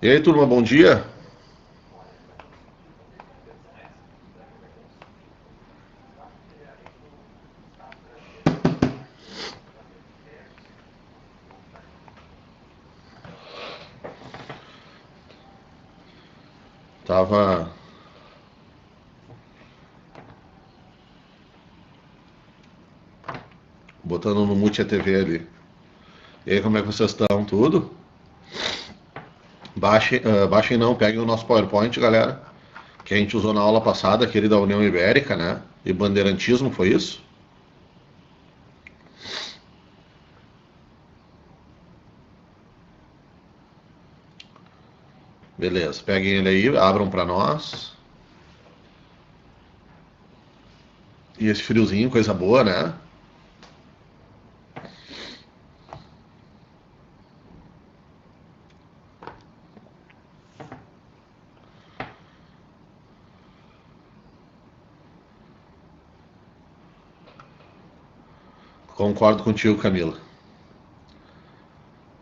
E aí, turma, bom dia? Tava botando no mute a TV ali. E aí, como é que vocês estão? Tudo? Baixem não, peguem o nosso PowerPoint, galera, que a gente usou na aula passada, aquele da União Ibérica, né? E bandeirantismo, foi isso? Beleza, peguem ele aí, abram pra nós. E esse friozinho, coisa boa, né? Concordo contigo, Camila.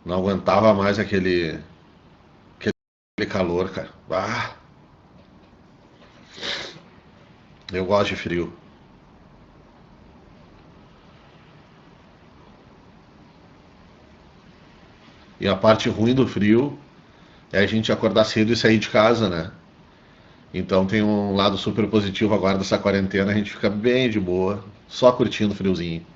Não aguentava mais aquele calor, cara. Ah, eu gosto de frio. E a parte ruim do frio é a gente acordar cedo e sair de casa, né? Então tem um lado super positivo agora dessa quarentena, a gente fica bem de boa, só curtindo o friozinho.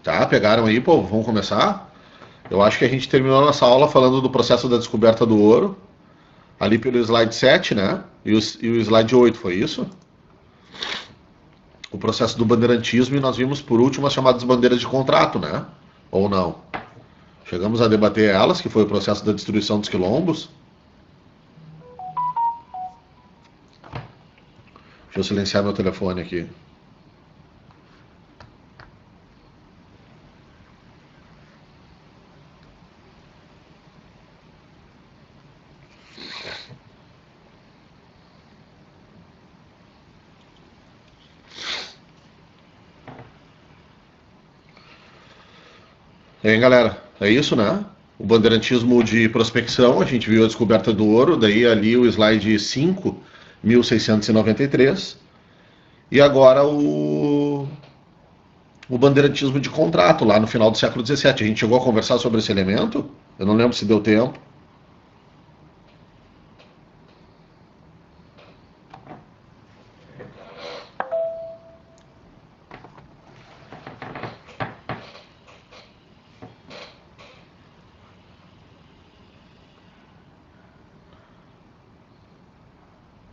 Tá, pegaram aí, pô, vamos começar? Eu acho que a gente terminou a nossa aula falando do processo da descoberta do ouro, ali pelo slide 7, né? E o slide 8, foi isso? O processo do bandeirantismo e nós vimos por último as chamadas bandeiras de contrato, né? Ou não? Chegamos a debater elas, que foi o processo da destruição dos quilombos. Deixa eu silenciar meu telefone aqui. E aí, galera, é isso, né? O bandeirantismo de prospecção, a gente viu a descoberta do ouro, daí ali o slide 5, 1693. E agora o bandeirantismo de contrato, lá no final do século XVII. A gente chegou a conversar sobre esse elemento? Eu não lembro se deu tempo.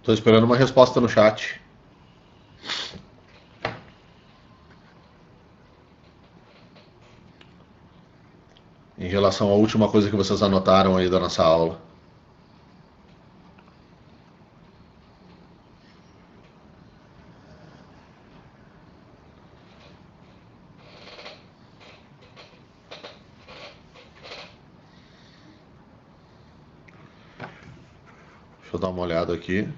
Estou esperando uma resposta no chat. Em relação à última coisa que vocês anotaram aí da nossa aula. Deixa eu dar uma olhada aqui.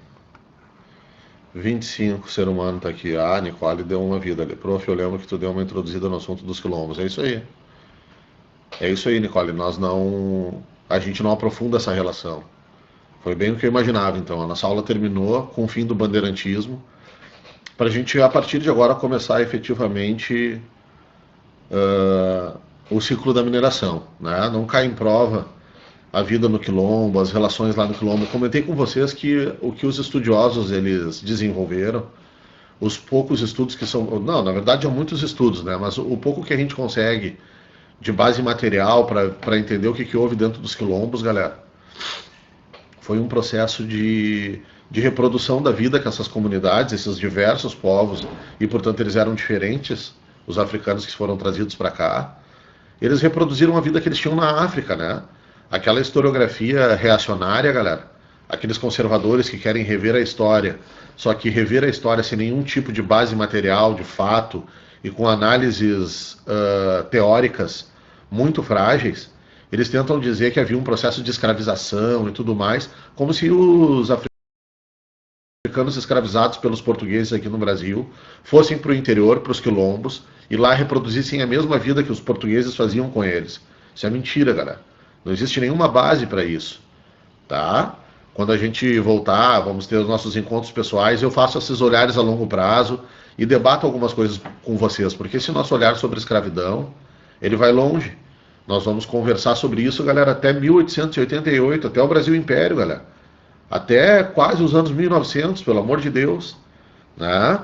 25, ser humano tá aqui. Ah, Nicole deu uma vida ali. Prof, eu lembro que tu deu uma introduzida no assunto dos quilombos. É isso aí. É isso aí, Nicole. Nós não. A gente não aprofunda essa relação. Foi bem o que eu imaginava, então. A nossa aula terminou com o fim do bandeirantismo, para a gente, a partir de agora, começar efetivamente o ciclo da mineração. Né? Não cai em prova a vida no quilombo, as relações lá no quilombo. Eu comentei com vocês que o que os estudiosos eles desenvolveram, os poucos estudos que são. Não, na verdade, há muitos estudos, né? Mas o pouco que a gente consegue de base material para entender o que houve dentro dos quilombos, galera, foi um processo de reprodução da vida que essas comunidades, esses diversos povos, e portanto eles eram diferentes, os africanos que foram trazidos para cá, eles reproduziram a vida que eles tinham na África, né? Aquela historiografia reacionária, galera, aqueles conservadores que querem rever a história, só que rever a história sem nenhum tipo de base material, de fato, e com análises teóricas muito frágeis, eles tentam dizer que havia um processo de escravização e tudo mais, como se os africanos africanos escravizados pelos portugueses aqui no Brasil fossem para o interior, para os quilombos, e lá reproduzissem a mesma vida que os portugueses faziam com eles. Isso é mentira, galera. Não existe nenhuma base para isso, tá? Quando a gente voltar, vamos ter os nossos encontros pessoais, eu faço esses olhares a longo prazo e debato algumas coisas com vocês, porque esse nosso olhar sobre a escravidão, ele vai longe. Nós vamos conversar sobre isso, galera, até 1888, até o Brasil Império, galera. Até quase os anos 1900, pelo amor de Deus, né?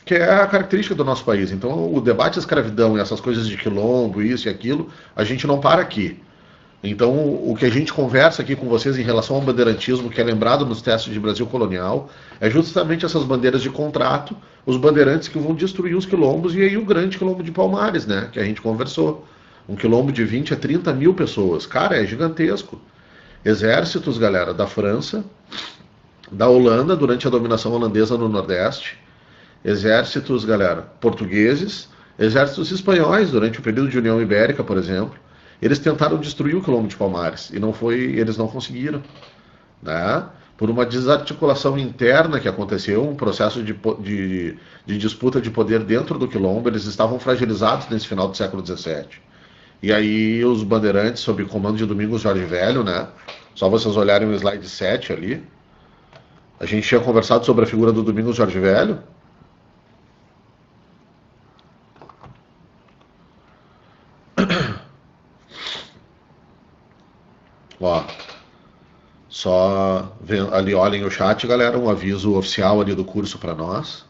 Que é a característica do nosso país. Então, o debate escravidão e essas coisas de quilombo, isso e aquilo, a gente não para aqui. Então, o que a gente conversa aqui com vocês em relação ao bandeirantismo, que é lembrado nos testes de Brasil colonial, é justamente essas bandeiras de contrato, os bandeirantes que vão destruir os quilombos, e aí o grande quilombo de Palmares, né, que a gente conversou. Um quilombo de 20 a 30 mil pessoas. Cara, é gigantesco. Exércitos, galera, da França, da Holanda, durante a dominação holandesa no Nordeste, exércitos, galera, portugueses, exércitos espanhóis, durante o período de União Ibérica, por exemplo. Eles tentaram destruir o quilombo de Palmares e eles não conseguiram, né? Por uma desarticulação interna que aconteceu, um processo de disputa de poder dentro do quilombo. Eles estavam fragilizados nesse final do século XVII. E aí os bandeirantes, sob o comando de Domingos Jorge Velho, né? Só vocês olharem o slide 7 ali. A gente tinha conversado sobre a figura do Domingos Jorge Velho. Ó, só ali olhem o chat, galera, um aviso oficial ali do curso para nós.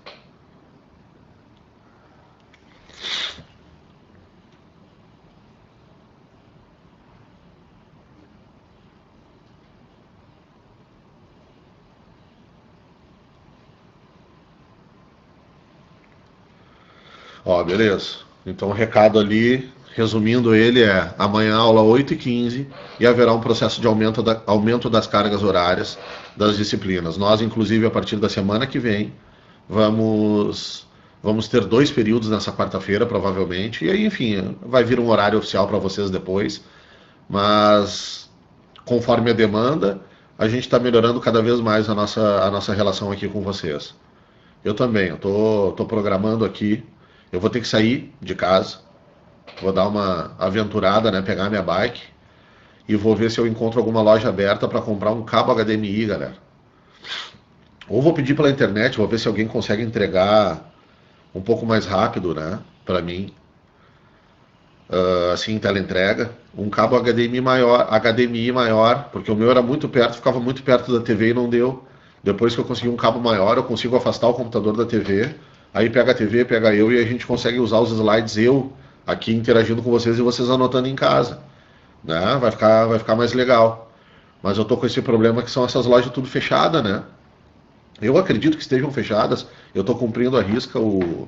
Ó, beleza. Então o recado ali, resumindo ele, é: amanhã aula 8h15 e haverá um processo de aumento das cargas horárias das disciplinas. Nós, inclusive, a partir da semana que vem, vamos ter 2 períodos nessa quarta-feira, provavelmente. E aí, enfim, vai vir um horário oficial para vocês depois. Mas, conforme a demanda, a gente está melhorando cada vez mais a nossa relação aqui com vocês. Eu também, eu tô programando aqui. Eu vou ter que sair de casa, vou dar uma aventurada, né, pegar minha bike e vou ver se eu encontro alguma loja aberta para comprar um cabo HDMI, galera. Ou vou pedir pela internet, vou ver se alguém consegue entregar um pouco mais rápido, né, para mim, assim, teleentrega. Um cabo HDMI maior, porque o meu era muito perto, ficava muito perto da TV e não deu. Depois que eu consegui um cabo maior, eu consigo afastar o computador da TV. Aí pega a TV, pega eu e a gente consegue usar os slides, eu aqui interagindo com vocês e vocês anotando em casa, né? Vai ficar mais legal. Mas eu tô com esse problema que são essas lojas tudo fechadas, né? Eu acredito que estejam fechadas. Eu tô cumprindo à risca o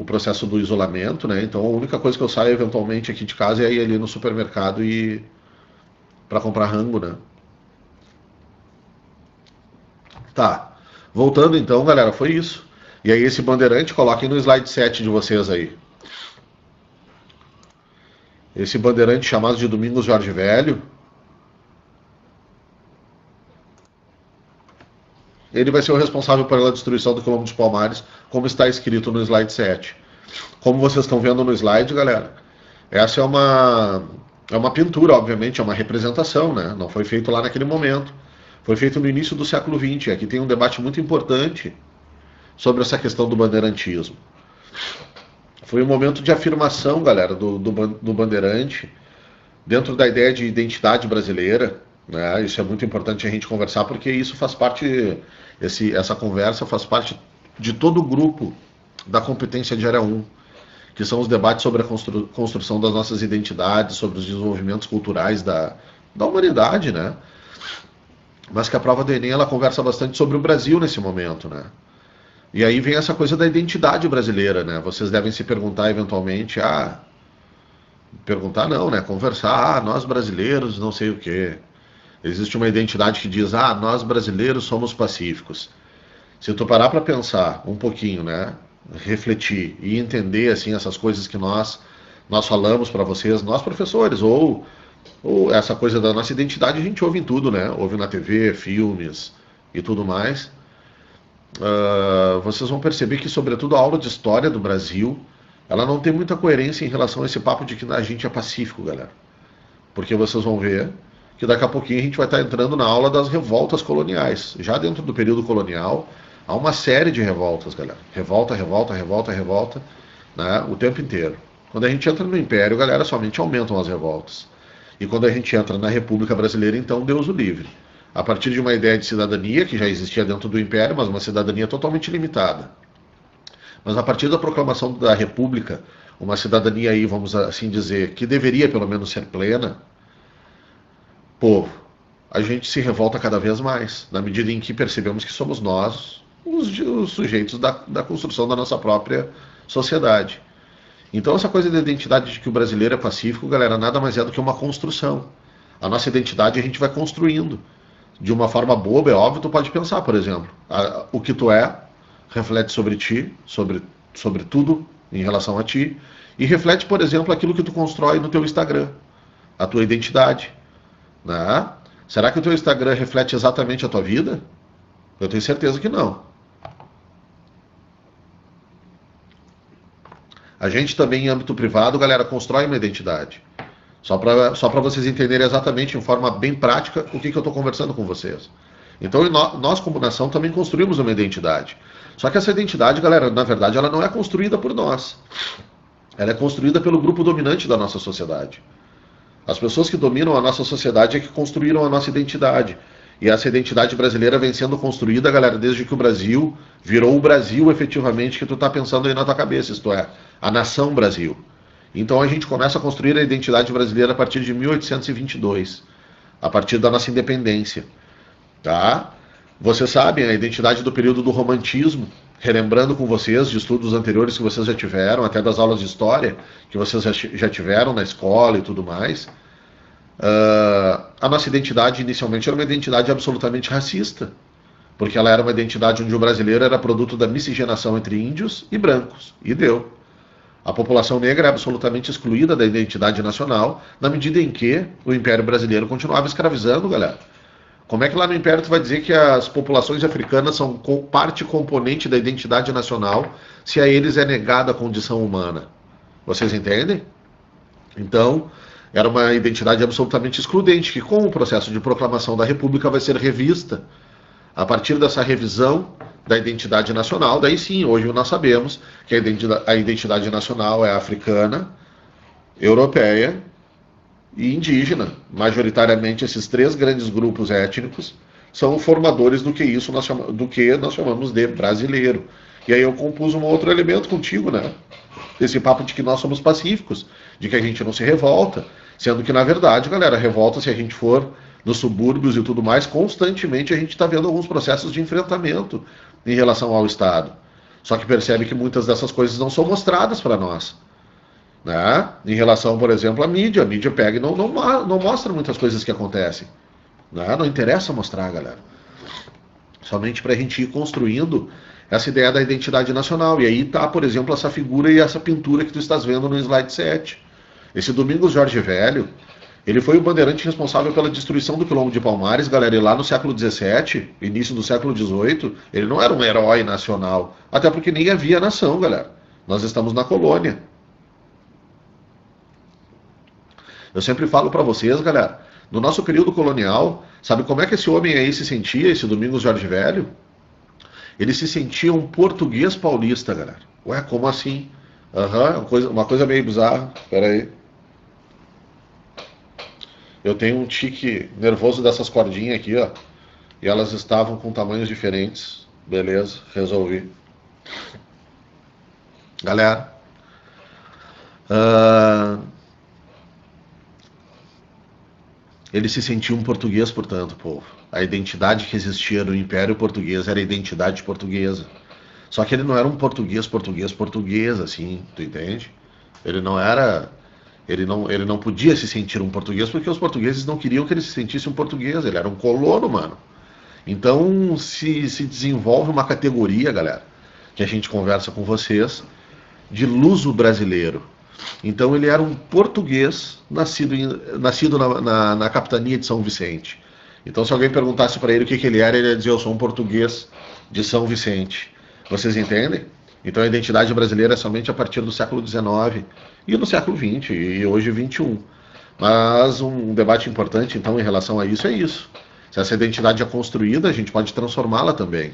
processo do isolamento, né? Então a única coisa que eu saio eventualmente aqui de casa é ir ali no supermercado e para comprar rango, né? Tá. Voltando então, galera, foi isso. E aí esse bandeirante, coloquem no slide 7 de vocês aí. Esse bandeirante chamado de Domingos Jorge Velho, ele vai ser o responsável pela destruição do quilombo de Palmares, como está escrito no slide 7. Como vocês estão vendo no slide, galera, essa é uma pintura, obviamente, é uma representação, né? Não foi feito lá naquele momento. Foi feito no início do século XX. Aqui tem um debate muito importante sobre essa questão do bandeirantismo. Foi um momento de afirmação, galera, do bandeirante, dentro da ideia de identidade brasileira, né? Isso é muito importante a gente conversar, porque isso faz parte, essa conversa faz parte de todo o grupo da competência de área 1, que são os debates sobre a construção das nossas identidades, sobre os desenvolvimentos culturais da humanidade, né? Mas que a prova do Enem, ela conversa bastante sobre o Brasil nesse momento, né? E aí vem essa coisa da identidade brasileira, né? Vocês devem se perguntar eventualmente, perguntar não, né? Conversar, nós brasileiros, não sei o quê. Existe uma identidade que diz, nós brasileiros somos pacíficos. Se tu parar para pensar um pouquinho, né? Refletir e entender, assim, essas coisas que nós falamos para vocês, nós professores, ou essa coisa da nossa identidade, a gente ouve em tudo, né? Ouve na TV, filmes e tudo mais. vocês vão perceber que, sobretudo, a aula de história do Brasil, ela não tem muita coerência em relação a esse papo de que a gente é pacífico, galera. Porque vocês vão ver que daqui a pouquinho a gente vai estar entrando na aula das revoltas coloniais. Já dentro do período colonial, há uma série de revoltas, galera. Revolta, revolta, revolta, revolta, né? O tempo inteiro. Quando a gente entra no Império, galera, somente aumentam as revoltas. E quando a gente entra na República Brasileira, então, Deus o livre. A partir de uma ideia de cidadania, que já existia dentro do Império, mas uma cidadania totalmente limitada. Mas a partir da proclamação da República, uma cidadania aí, vamos assim dizer, que deveria pelo menos ser plena, pô, a gente se revolta cada vez mais, na medida em que percebemos que somos nós os sujeitos da construção da nossa própria sociedade. Então essa coisa da identidade de que o brasileiro é pacífico, galera, nada mais é do que uma construção. A nossa identidade a gente vai construindo. De uma forma boba, é óbvio, tu pode pensar, por exemplo, o que tu é reflete sobre ti, sobre tudo em relação a ti, e reflete, por exemplo, aquilo que tu constrói no teu Instagram, a tua identidade. Né? Será que o teu Instagram reflete exatamente a tua vida? Eu tenho certeza que não. A gente também, em âmbito privado, galera, constrói uma identidade. Só para vocês entenderem exatamente, em forma bem prática, o que eu estou conversando com vocês. Então, nós, como nação, também construímos uma identidade. Só que essa identidade, galera, na verdade, ela não é construída por nós. Ela é construída pelo grupo dominante da nossa sociedade. As pessoas que dominam a nossa sociedade é que construíram a nossa identidade. E essa identidade brasileira vem sendo construída, galera, desde que o Brasil virou o Brasil efetivamente que tu está pensando aí na tua cabeça, isto é, a nação Brasil. Então a gente começa a construir a identidade brasileira a partir de 1822, a partir da nossa independência. Tá? Vocês sabem a identidade do período do romantismo, relembrando com vocês de estudos anteriores que vocês já tiveram, até das aulas de história que vocês já tiveram na escola e tudo mais. A nossa identidade inicialmente era uma identidade absolutamente racista, porque ela era uma identidade onde o brasileiro era produto da miscigenação entre índios e brancos, e deu. A população negra é absolutamente excluída da identidade nacional, na medida em que o Império Brasileiro continuava escravizando, galera. Como é que lá no Império tu vai dizer que as populações africanas são parte componente da identidade nacional, se a eles é negada a condição humana? Vocês entendem? Então, era uma identidade absolutamente excludente, que com o processo de proclamação da República vai ser revista. A partir dessa revisão da identidade nacional, daí sim, hoje nós sabemos que a identidade nacional é africana, europeia e indígena. Majoritariamente esses três grandes grupos étnicos são formadores do que nós chamamos de brasileiro. E aí eu compus um outro elemento contigo, né? Esse papo de que nós somos pacíficos, de que a gente não se revolta, sendo que na verdade, galera, revolta, se a gente for nos subúrbios e tudo mais, constantemente a gente está vendo alguns processos de enfrentamento em relação ao Estado. Só que percebe que muitas dessas coisas não são mostradas para nós. Né? Em relação, por exemplo, à mídia. A mídia pega e não mostra muitas coisas que acontecem. Né? Não interessa mostrar, galera. Somente para a gente ir construindo essa ideia da identidade nacional. E aí está, por exemplo, essa figura e essa pintura que tu estás vendo no slide 7. Esse Domingos Jorge Velho, ele foi o bandeirante responsável pela destruição do Quilombo de Palmares, galera, e lá no século XVII, início do século XVIII, ele não era um herói nacional, até porque nem havia nação, galera. Nós estamos na colônia. Eu sempre falo para vocês, galera, no nosso período colonial, sabe como é que esse homem aí se sentia, esse Domingos Jorge Velho? Ele se sentia um português paulista, galera. Ué, como assim? Uma coisa meio bizarra. Espera aí. Eu tenho um tique nervoso dessas cordinhas aqui, ó. E elas estavam com tamanhos diferentes. Beleza, resolvi. Galera. Ele se sentia um português, portanto, povo. A identidade que existia no Império Português era a identidade portuguesa. Só que ele não era um português, assim, tu entende? Ele não era... Ele não podia se sentir um português porque os portugueses não queriam que ele se sentisse um português. Ele era um colono, mano. Então se desenvolve uma categoria, galera, que a gente conversa com vocês, de luso brasileiro. Então ele era um português nascido na capitania de São Vicente. Então se alguém perguntasse para ele o que ele era, ele ia dizer: eu sou um português de São Vicente. Vocês entendem? Então a identidade brasileira é somente a partir do século XIX e no século XX e hoje XXI. Mas um debate importante, então, em relação a isso é isso. Se essa identidade é construída, a gente pode transformá-la também.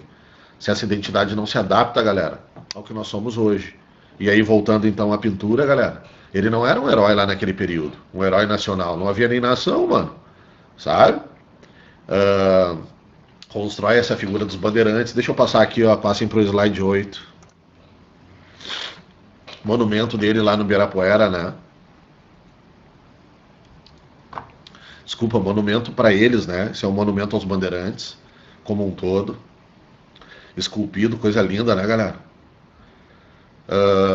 Se essa identidade não se adapta, galera, ao que nós somos hoje. E aí, voltando então à pintura, galera, ele não era um herói lá naquele período, um herói nacional. Não havia nem nação, mano. Sabe? Constrói essa figura dos bandeirantes. Deixa eu passar aqui, ó, passem para o slide 8. Monumento dele lá no Ibirapuera, né? Desculpa, monumento para eles, né? Esse é um monumento aos bandeirantes, como um todo. Esculpido, coisa linda, né, galera?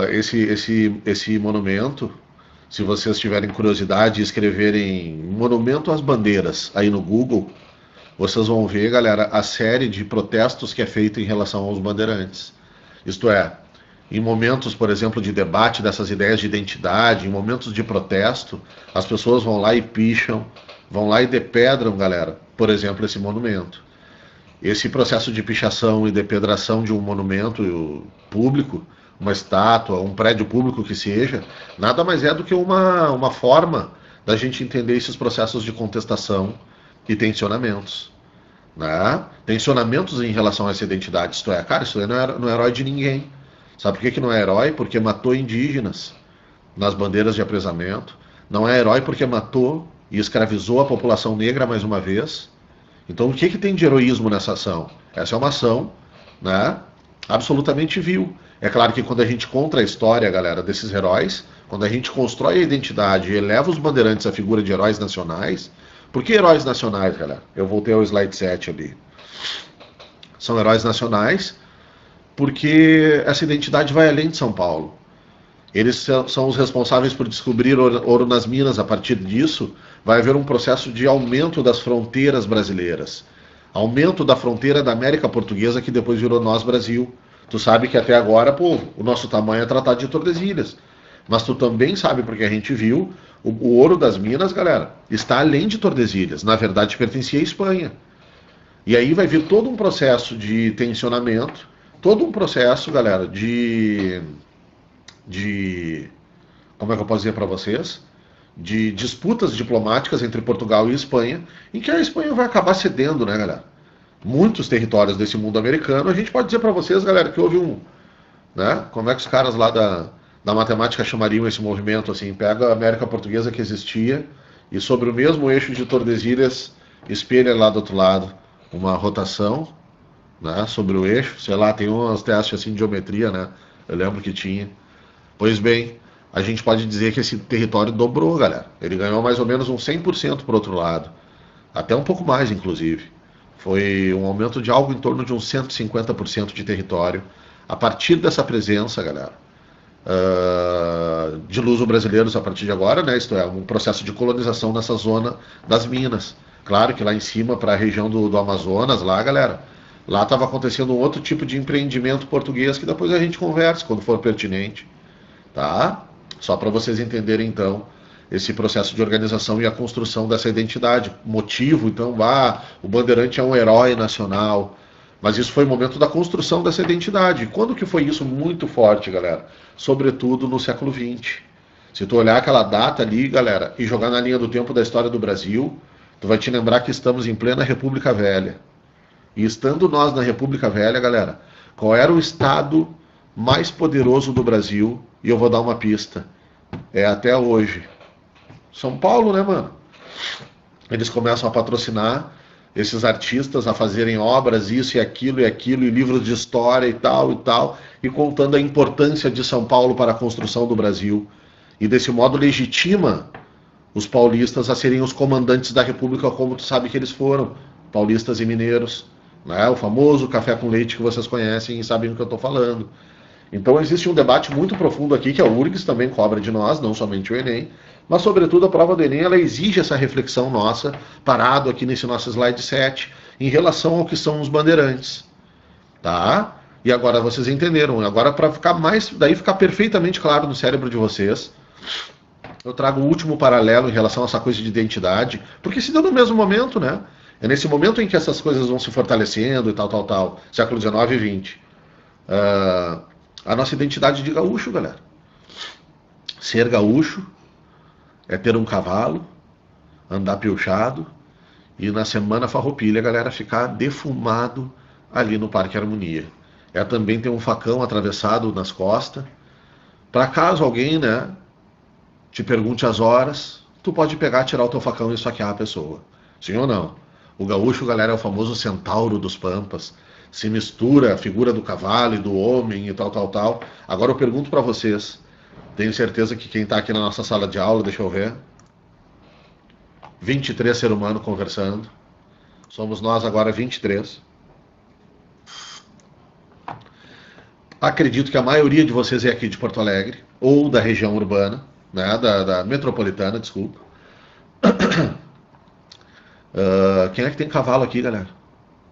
Esse monumento, se vocês tiverem curiosidade e escreverem Monumento às Bandeiras aí no Google, vocês vão ver, galera, a série de protestos que é feita em relação aos bandeirantes. Isto é, em momentos, por exemplo, de debate dessas ideias de identidade, em momentos de protesto, as pessoas vão lá e picham, vão lá e depedram, galera, por exemplo, esse monumento. Esse processo de pichação e depedração de um monumento público, uma estátua, um prédio público que seja, nada mais é do que uma forma da gente entender esses processos de contestação e tensionamentos. Né? Tensionamentos em relação a essa identidade. Isto é, cara, isso aí não é herói de ninguém. Sabe por que não é herói? Porque matou indígenas nas bandeiras de apresamento. Não é herói porque matou e escravizou a população negra mais uma vez. Então o que tem de heroísmo nessa ação? Essa é uma ação, né, absolutamente vil. É claro que quando a gente conta a história, galera, desses heróis, quando a gente constrói a identidade e eleva os bandeirantes à figura de heróis nacionais. Por que heróis nacionais, galera? Eu voltei ao slide 7 ali. São heróis nacionais porque essa identidade vai além de São Paulo. Eles são os responsáveis por descobrir ouro nas minas. A partir disso, vai haver um processo de aumento das fronteiras brasileiras. Aumento da fronteira da América Portuguesa, que depois virou nós, Brasil. Tu sabe que até agora, pô, o nosso tamanho é tratado de Tordesilhas. Mas tu também sabe, porque a gente viu, o ouro das minas, galera, está além de Tordesilhas. Na verdade, pertencia à Espanha. E aí vai vir todo um processo de tensionamento, todo um processo, galera, de como é que eu posso dizer para vocês? De disputas diplomáticas entre Portugal e Espanha, em que a Espanha vai acabar cedendo, né, galera? Muitos territórios desse mundo americano. A gente pode dizer para vocês, galera, que houve né? Como é que os caras lá da matemática chamariam esse movimento, assim? Pega a América Portuguesa que existia e sobre o mesmo eixo de Tordesilhas espelha lá do outro lado uma rotação, né? Sobre o eixo, sei lá, tem uns testes assim de geometria, né? Eu lembro que tinha. Pois bem, a gente pode dizer que esse território dobrou, galera. Ele ganhou mais ou menos uns 100% por outro lado. Até um pouco mais, inclusive. Foi um aumento de algo em torno de uns 150% de território. A partir dessa presença, galera, de luso-brasileiros a partir de agora, né? Isto é, um processo de colonização nessa zona das minas. Claro que lá em cima, para a região do Amazonas, lá, galera, lá estava acontecendo um outro tipo de empreendimento português que depois a gente conversa quando for pertinente. Tá? Só para vocês entenderem, então, esse processo de organização e a construção dessa identidade. Motivo, então, o bandeirante é um herói nacional. Mas isso foi o momento da construção dessa identidade. Quando que foi isso muito forte, galera? Sobretudo no século XX. Se tu olhar aquela data ali, galera, e jogar na linha do tempo da história do Brasil, tu vai te lembrar que estamos em plena República Velha. E estando nós na República Velha, galera, qual era o estado mais poderoso do Brasil? E eu vou dar uma pista. É até hoje. São Paulo, né, mano? Eles começam a patrocinar esses artistas a fazerem obras, isso e aquilo, e livros de história e tal, e contando a importância de São Paulo para a construção do Brasil. E desse modo legitima os paulistas a serem os comandantes da República, como tu sabe que eles foram, paulistas e mineiros. Né? O famoso café com leite que vocês conhecem e sabem do que eu estou falando. Então existe um debate muito profundo aqui, que a URGS também cobra de nós, não somente o Enem, mas sobretudo a prova do Enem, ela exige essa reflexão nossa, parado aqui nesse nosso slide 7, em relação ao que são os bandeirantes. Tá? E agora vocês entenderam, agora para ficar ficar perfeitamente claro no cérebro de vocês, eu trago o último paralelo em relação a essa coisa de identidade, porque se deu no mesmo momento, né? É nesse momento em que essas coisas vão se fortalecendo e tal, tal, tal, século XIX e XX. A nossa identidade de gaúcho, galera. Ser gaúcho é ter um cavalo, andar piochado e na semana farroupilha a galera ficar defumado ali no Parque Harmonia. É também ter um facão atravessado nas costas, para caso alguém, né, te pergunte as horas, tu pode pegar, tirar o teu facão e esfaquear a pessoa. Sim ou não? O gaúcho, galera, é o famoso centauro dos pampas. Se mistura a figura do cavalo e do homem e tal, tal, tal. Agora eu pergunto para vocês. Tenho certeza que quem está aqui na nossa sala de aula, deixa eu ver, 23 seres humanos conversando. Somos nós agora 23. Acredito que a maioria de vocês é aqui de Porto Alegre, ou da região urbana, né, da metropolitana, desculpa. Quem é que tem cavalo aqui, galera?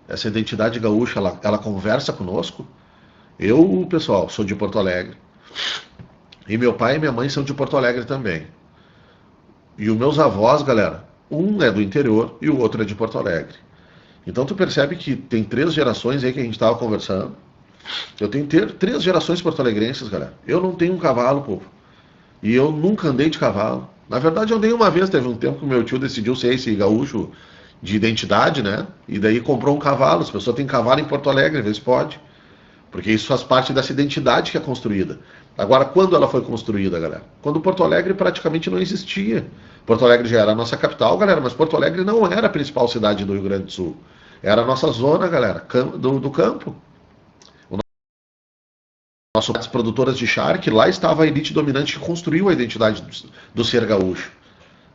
Essa identidade gaúcha, ela conversa conosco? Eu, pessoal, sou de Porto Alegre. E meu pai e minha mãe são de Porto Alegre também. E os meus avós, galera, um é do interior e o outro é de Porto Alegre. Então tu percebe que tem 3 gerações aí que a gente estava conversando. Eu tenho 3 gerações porto-alegrenses, galera. Eu não tenho um cavalo, povo. E eu nunca andei de cavalo. Na verdade, eu andei uma vez, teve um tempo que o meu tio decidiu ser esse gaúcho de identidade, né? E daí comprou um cavalo. As pessoas têm cavalo em Porto Alegre, às vezes pode. Porque isso faz parte dessa identidade que é construída. Agora, quando ela foi construída, galera? Quando Porto Alegre praticamente não existia. Porto Alegre já era a nossa capital, galera, mas Porto Alegre não era a principal cidade do Rio Grande do Sul. Era a nossa zona, galera, do campo. Nossas produtoras de charque, lá estava a elite dominante que construiu a identidade do ser gaúcho.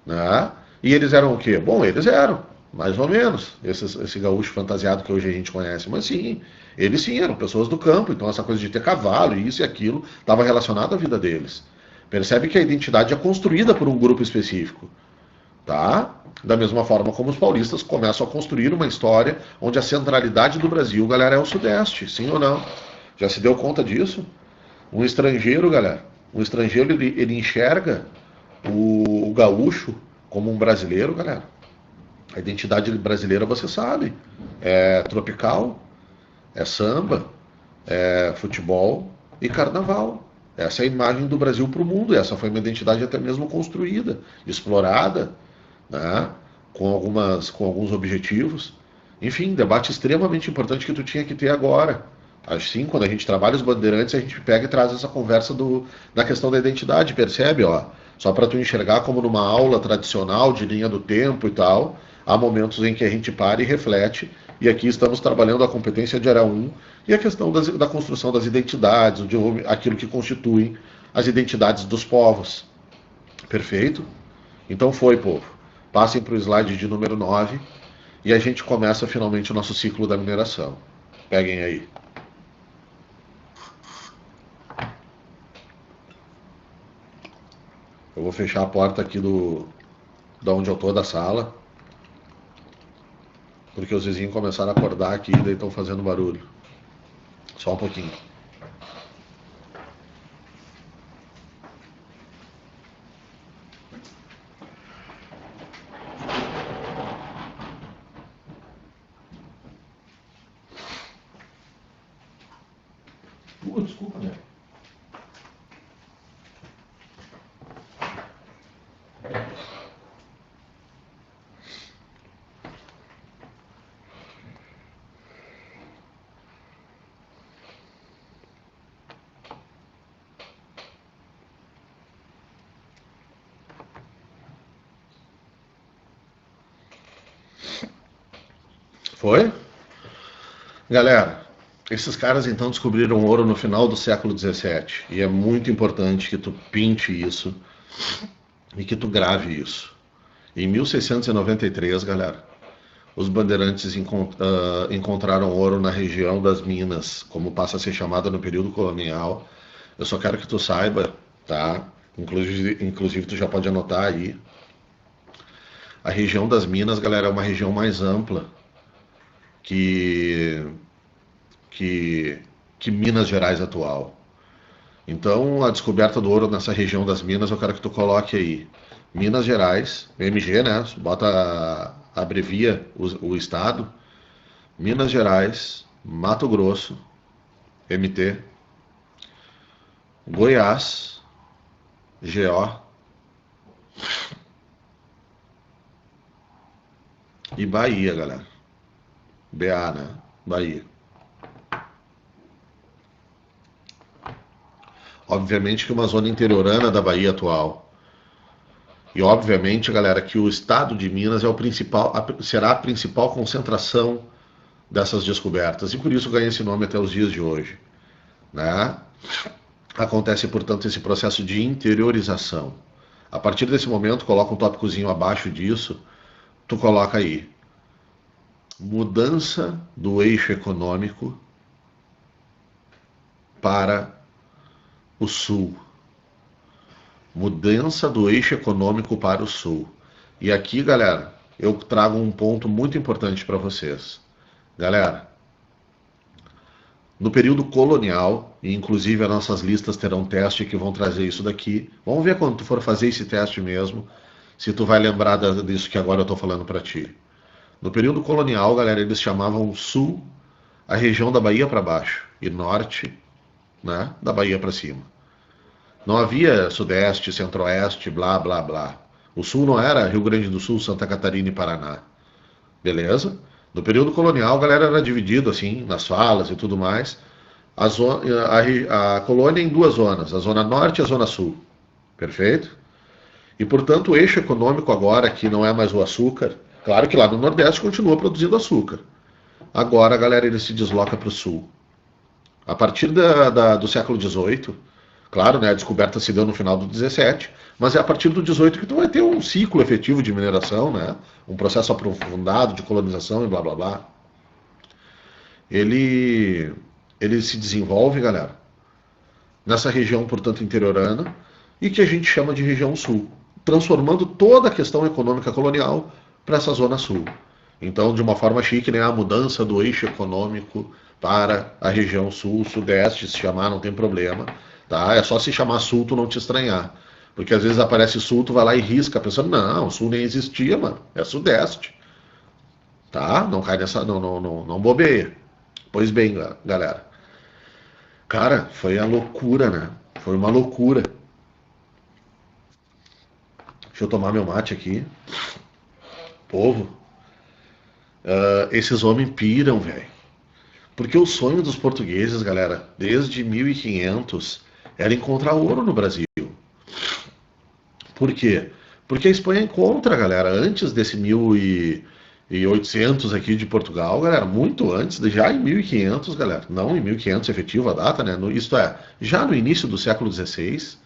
Né? E eles eram o quê? Bom, eles eram, mais ou menos, esse gaúcho fantasiado que hoje a gente conhece. Mas sim, eles sim eram pessoas do campo, então essa coisa de ter cavalo, isso e aquilo, estava relacionado à vida deles. Percebe que a identidade é construída por um grupo específico. Tá? Da mesma forma como os paulistas começam a construir uma história onde a centralidade do Brasil, galera, é o Sudeste, sim ou não? Já se deu conta disso? Um estrangeiro, galera, um estrangeiro ele enxerga o gaúcho como um brasileiro, galera. A identidade brasileira, você sabe, é tropical, é samba, é futebol e carnaval. Essa é a imagem do Brasil para o mundo. Essa foi uma identidade até mesmo construída, explorada, né? Com alguns objetivos. Enfim, debate extremamente importante que tu tinha que ter agora. Assim, quando a gente trabalha os bandeirantes, a gente pega e traz essa conversa da questão da identidade, percebe? Ó, só para tu enxergar como numa aula tradicional de linha do tempo e tal, há momentos em que a gente para e reflete, e aqui estamos trabalhando a competência de área 1 e a questão da construção das identidades, aquilo que constitui as identidades dos povos. Perfeito? Então foi, povo. Passem para o slide de número 9 e a gente começa finalmente o nosso ciclo da mineração. Peguem aí. Eu vou fechar a porta aqui da onde eu tô, da sala. Porque os vizinhos começaram a acordar aqui e daí estão fazendo barulho. Só um pouquinho. Desculpa, né? Foi? Galera, esses caras então descobriram ouro no final do século XVII. E é muito importante que tu pinte isso e que tu grave isso. Em 1693, galera, os bandeirantes encontraram ouro na região das Minas, como passa a ser chamada no período colonial. Eu só quero que tu saiba, tá? Inclusive tu já pode anotar aí. A região das Minas, galera, é uma região mais ampla que, que Minas Gerais atual. Então, a descoberta do ouro nessa região das Minas, eu quero que tu coloque aí. Minas Gerais, MG, né? Bota abrevia o estado, Minas Gerais, Mato Grosso, MT, Goiás, GO e Bahia, galera. BA, né? Bahia. Obviamente que uma zona interiorana da Bahia atual. E obviamente, galera, que o estado de Minas é o principal, será a principal concentração dessas descobertas. E por isso ganha esse nome até os dias de hoje, né? Acontece, portanto, esse processo de interiorização. A partir desse momento, coloca um tópicozinho abaixo disso, tu coloca aí, mudança do eixo econômico para o sul. Mudança do eixo econômico para o sul. E aqui, galera, eu trago um ponto muito importante para vocês. Galera, no período colonial, e inclusive as nossas listas terão teste que vão trazer isso daqui. Vamos ver quando tu for fazer esse teste mesmo, se tu vai lembrar disso que agora eu estou falando para ti. No período colonial, galera, eles chamavam sul a região da Bahia para baixo e norte, né, da Bahia para cima. Não havia sudeste, centro-oeste, blá, blá, blá. O sul não era Rio Grande do Sul, Santa Catarina e Paraná. Beleza? No período colonial, a galera era dividido assim, nas falas e tudo mais. A colônia em duas zonas, a zona norte e a zona sul. Perfeito? E, portanto, o eixo econômico agora, que não é mais o açúcar, claro que lá no Nordeste continua produzindo açúcar. Agora, a galera, ele se desloca para o sul. A partir do século XVIII, claro, né, a descoberta se deu no final do 17, mas é a partir do 18 que tu vai ter um ciclo efetivo de mineração, né, um processo aprofundado de colonização e blá blá blá. Ele se desenvolve, galera, nessa região, portanto, interiorana, e que a gente chama de região sul, transformando toda a questão econômica colonial para essa zona sul. Então, de uma forma chique, né, a mudança do eixo econômico para a região sul, sudeste, se chamar, não tem problema. Tá? É só se chamar sul, tu não te estranhar. Porque às vezes aparece sul, tu vai lá e risca, pensando, não, sul nem existia, mano, é sudeste. Tá? Não cai nessa, não bobeia. Pois bem, galera. Cara, foi a loucura, né? Foi uma loucura. Deixa eu tomar meu mate aqui. Povo, esses homens piram, velho. Porque o sonho dos portugueses, galera, desde 1500, era encontrar ouro no Brasil. Por quê? Porque a Espanha encontra, galera, antes desse 1800 aqui de Portugal, galera, muito antes, já em 1500, galera, não em 1500 efetivo a data, né? Isto é, já no início do século XVI,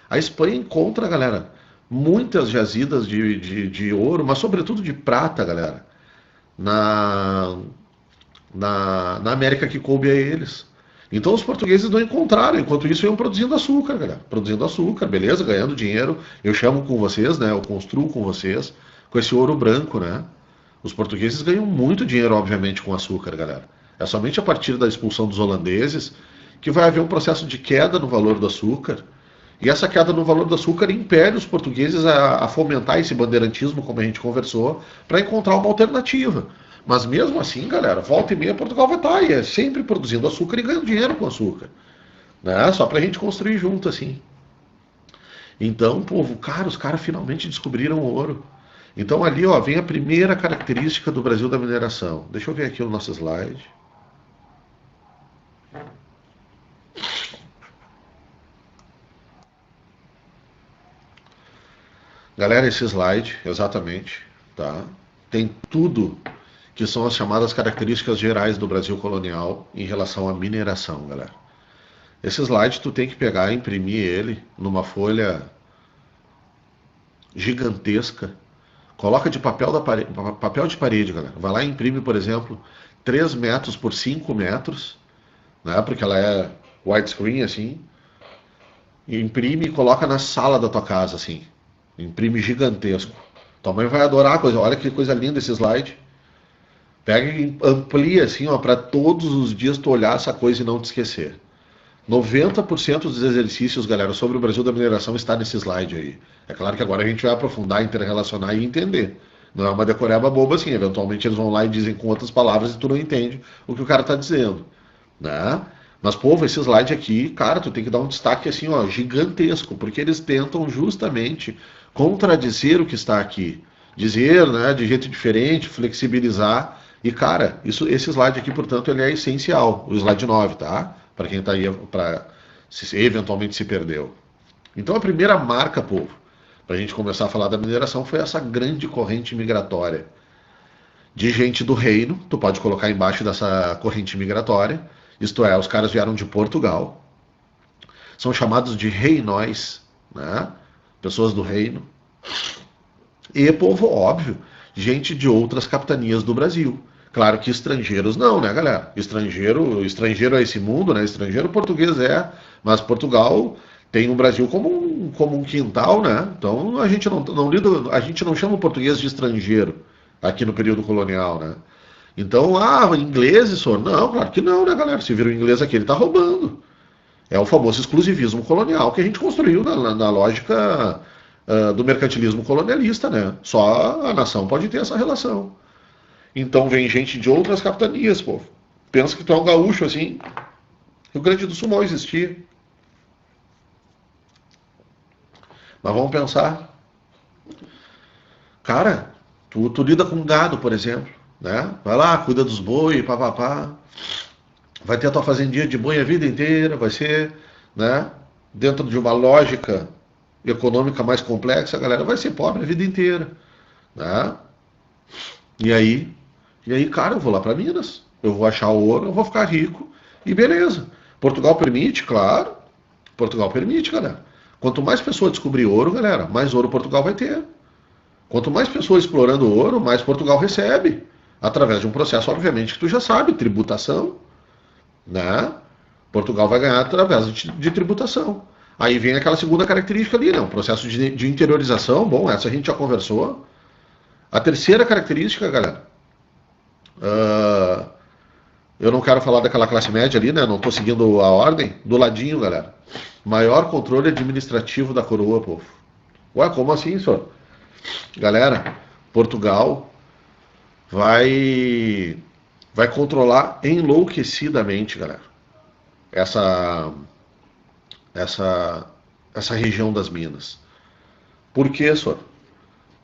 a Espanha encontra, galera, muitas jazidas de ouro, mas sobretudo de prata, galera, na América que coube a eles. Então os portugueses não encontraram, enquanto isso iam produzindo açúcar, galera. Produzindo açúcar, beleza, ganhando dinheiro. Eu chamo com vocês, né? Eu construo com vocês, com esse ouro branco, né? Os portugueses ganham muito dinheiro, obviamente, com açúcar, galera. É somente a partir da expulsão dos holandeses que vai haver um processo de queda no valor do açúcar. E essa queda no valor do açúcar impede os portugueses a fomentar esse bandeirantismo, como a gente conversou, para encontrar uma alternativa. Mas mesmo assim, galera, volta e meia Portugal vai estar aí, sempre produzindo açúcar e ganhando dinheiro com açúcar. Né? Só pra gente construir junto, assim. Então, povo, cara, os caras finalmente descobriram o ouro. Então ali, ó, vem a primeira característica do Brasil da mineração. Deixa eu ver aqui o nosso slide. Galera, esse slide, exatamente, tá? Tem tudo que são as chamadas características gerais do Brasil colonial em relação à mineração, galera. Esse slide tu tem que pegar e imprimir ele numa folha gigantesca. Coloca de papel de parede, galera. Vai lá e imprime, por exemplo, 3 metros por 5 metros, né? Porque ela é widescreen, assim. E imprime e coloca na sala da tua casa, assim. Imprime gigantesco. Tua mãe vai adorar a coisa. Olha que coisa linda esse slide. Pega e amplia assim, ó, para todos os dias tu olhar essa coisa e não te esquecer. 90% dos exercícios, galera, sobre o Brasil da mineração está nesse slide aí. É claro que agora a gente vai aprofundar, interrelacionar e entender. Não é uma decoreba boba assim. Eventualmente eles vão lá e dizem com outras palavras e tu não entende o que o cara está dizendo, né? Mas, povo, esse slide aqui, cara, tu tem que dar um destaque assim, ó, gigantesco, porque eles tentam justamente contradizer o que está aqui. Dizer, né, de jeito diferente, flexibilizar. E, cara, esse slide aqui, portanto, ele é essencial, o slide 9, tá? Para quem está aí, para se eventualmente se perdeu. Então, a primeira marca, povo, para a gente começar a falar da mineração, foi essa grande corrente migratória de gente do reino. Tu pode colocar embaixo dessa corrente migratória, isto é, os caras vieram de Portugal, são chamados de reinóis, né? Pessoas do reino, e povo óbvio, gente de outras capitanias do Brasil. Claro que estrangeiros não, né, galera? Estrangeiro é esse mundo, né? Estrangeiro português é, mas Portugal tem o Brasil como um quintal, né? Então a gente não chama o português de estrangeiro aqui no período colonial, né? Então, ingleses, senhor? Não, claro que não, né, galera? Se vira o inglês aqui, ele tá roubando. É o famoso exclusivismo colonial que a gente construiu na lógica do mercantilismo colonialista, né? Só a nação pode ter essa relação. Então vem gente de outras capitanias, povo. Pensa que tu é um gaúcho, assim. Rio Grande do Sul mal existia. Mas vamos pensar. Cara, tu lida com gado, por exemplo, né? Vai lá, cuida dos boi, papapá. Vai ter a tua fazendinha de boi a vida inteira, vai ser, né? Dentro de uma lógica econômica mais complexa, a galera vai ser pobre a vida inteira, né? E aí, cara, eu vou lá para Minas, eu vou achar ouro, eu vou ficar rico e beleza. Portugal permite, claro. Portugal permite, galera. Quanto mais pessoas descobrir ouro, galera, mais ouro Portugal vai ter. Quanto mais pessoas explorando ouro, mais Portugal recebe. Através de um processo, obviamente, que tu já sabe, tributação, né? Portugal vai ganhar através de tributação. Aí vem aquela segunda característica ali, né? O processo de interiorização. Bom, essa a gente já conversou. A terceira característica, galera, eu não quero falar daquela classe média ali, né? Não estou seguindo a ordem. Do ladinho, galera. Maior controle administrativo da coroa, povo. Ué, como assim, senhor? Galera, Portugal vai controlar enlouquecidamente, galera, essa, essa região das minas. Por quê, senhor?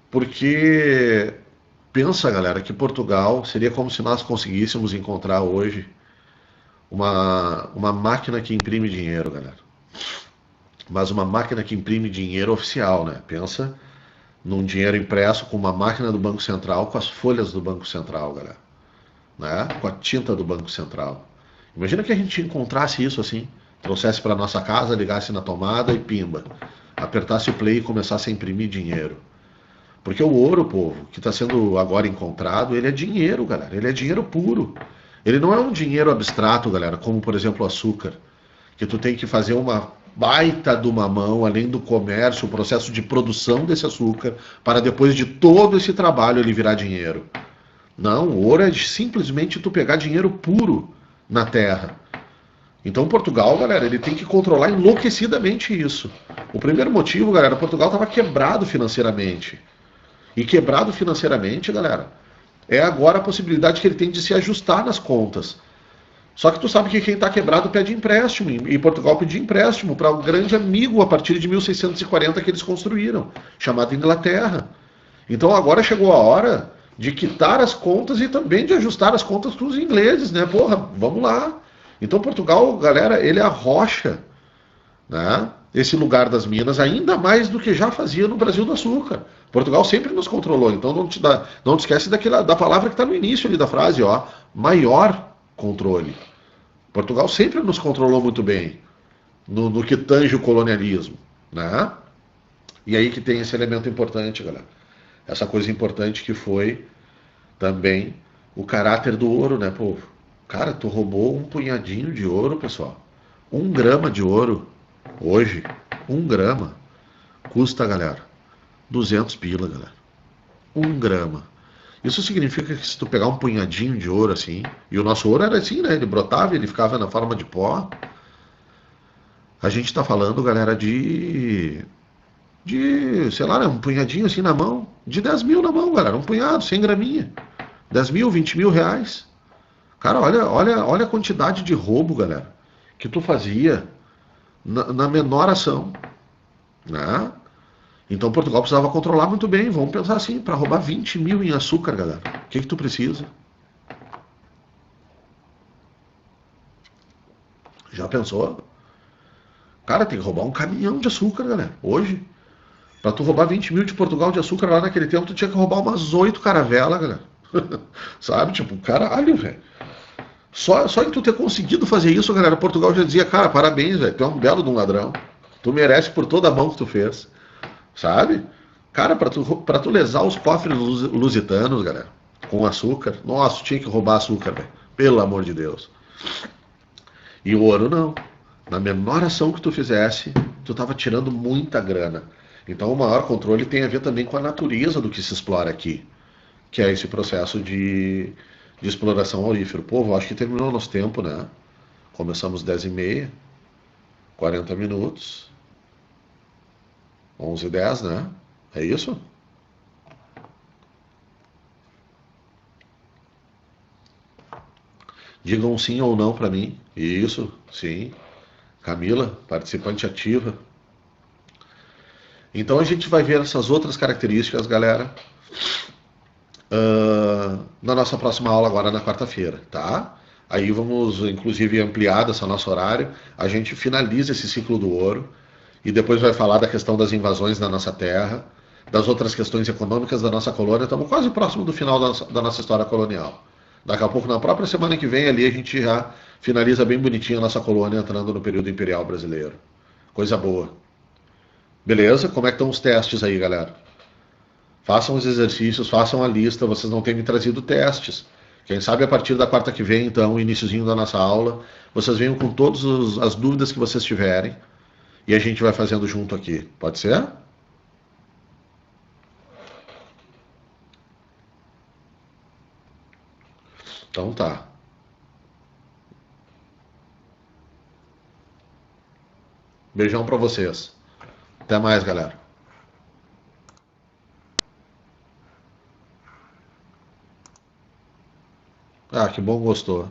Porque pensa, galera, que Portugal seria como se nós conseguíssemos encontrar hoje uma máquina que imprime dinheiro, galera. Mas uma máquina que imprime dinheiro oficial, né? Pensa num dinheiro impresso com uma máquina do Banco Central, com as folhas do Banco Central, galera, né? Com a tinta do Banco Central. Imagina que a gente encontrasse isso assim, trouxesse para nossa casa, ligasse na tomada e pimba, apertasse o play e começasse a imprimir dinheiro. Porque o ouro, povo, que está sendo agora encontrado, ele é dinheiro, galera. Ele é dinheiro puro. Ele não é um dinheiro abstrato, galera, como por exemplo o açúcar, que tu tem que fazer uma baita de uma mão, além do comércio, o processo de produção desse açúcar, para depois de todo esse trabalho ele virar dinheiro. Não, o ouro é simplesmente tu pegar dinheiro puro na terra. Então Portugal, galera, ele tem que controlar enlouquecidamente isso. O primeiro motivo, galera, Portugal estava quebrado financeiramente. E quebrado financeiramente, galera, é agora a possibilidade que ele tem de se ajustar nas contas. Só que tu sabe que quem está quebrado pede empréstimo, e Portugal pediu empréstimo para um grande amigo a partir de 1640 que eles construíram, chamado Inglaterra. Então agora chegou a hora de quitar as contas e também de ajustar as contas com os ingleses, né? Porra, vamos lá. Então Portugal, galera, ele arrocha, né, esse lugar das minas ainda mais do que já fazia no Brasil do açúcar. Portugal sempre nos controlou, então não te esquece da palavra que está no início ali da frase, ó, maior controle. Portugal sempre nos controlou muito bem no que tange o colonialismo, né? E aí que tem esse elemento importante, galera. Essa coisa importante que foi também o caráter do ouro, né, povo? Cara, tu roubou um punhadinho de ouro, pessoal. 1 grama de ouro, hoje, 1 grama, custa, galera, 200 pila, galera. 1 grama. Isso significa que se tu pegar um punhadinho de ouro assim, e o nosso ouro era assim, né? Ele brotava, ele ficava na forma de pó. A gente tá falando, galera, de sei lá, né, um punhadinho assim na mão, de 10 mil na mão, galera, um punhado, 100 graminha, 10 mil, 20 mil reais. Cara, olha a quantidade de roubo, galera, que tu fazia na menor ação, né? Então Portugal precisava controlar muito bem. Vamos pensar assim, para roubar 20 mil em açúcar, galera, o que tu precisa? Já pensou? Cara, tem que roubar um caminhão de açúcar, galera, hoje. Pra tu roubar 20 mil de Portugal de açúcar lá naquele tempo, tu tinha que roubar umas 8 caravelas, galera. Sabe? Tipo, caralho, velho. Só em tu ter conseguido fazer isso, galera, Portugal já dizia, cara, parabéns, velho, tu é um belo de um ladrão. Tu merece por toda a mão que tu fez. Sabe? Cara, pra tu lesar os cofres lusitanos, galera, com açúcar, nossa, tu tinha que roubar açúcar, velho. Pelo amor de Deus. E o ouro não. Na menor ação que tu fizesse, tu estava tirando muita grana. Então o maior controle tem a ver também com a natureza do que se explora aqui, que é esse processo de exploração aurífero. Povo, acho que terminou o nosso tempo, né? Começamos 10h30, 40 minutos, 11h10, né? É isso? Digam sim ou não para mim. Isso, sim. Camila, participante ativa. Então a gente vai ver essas outras características, galera, na nossa próxima aula agora na quarta-feira, tá? Aí vamos, inclusive, ampliar dessa nosso horário. A gente finaliza esse ciclo do ouro e depois vai falar da questão das invasões na nossa terra, das outras questões econômicas da nossa colônia. Estamos quase próximo do final da nossa história colonial. Daqui a pouco, na própria semana que vem, ali a gente já finaliza bem bonitinho a nossa colônia entrando no período imperial brasileiro. Coisa boa. Beleza? Como é que estão os testes aí, galera? Façam os exercícios, façam a lista. Vocês não têm me trazido testes. Quem sabe a partir da quarta que vem, então, iniciozinho da nossa aula, vocês venham com todas as dúvidas que vocês tiverem e a gente vai fazendo junto aqui. Pode ser? Então tá. Beijão pra vocês. Até mais, galera. Ah, que bom, gostou.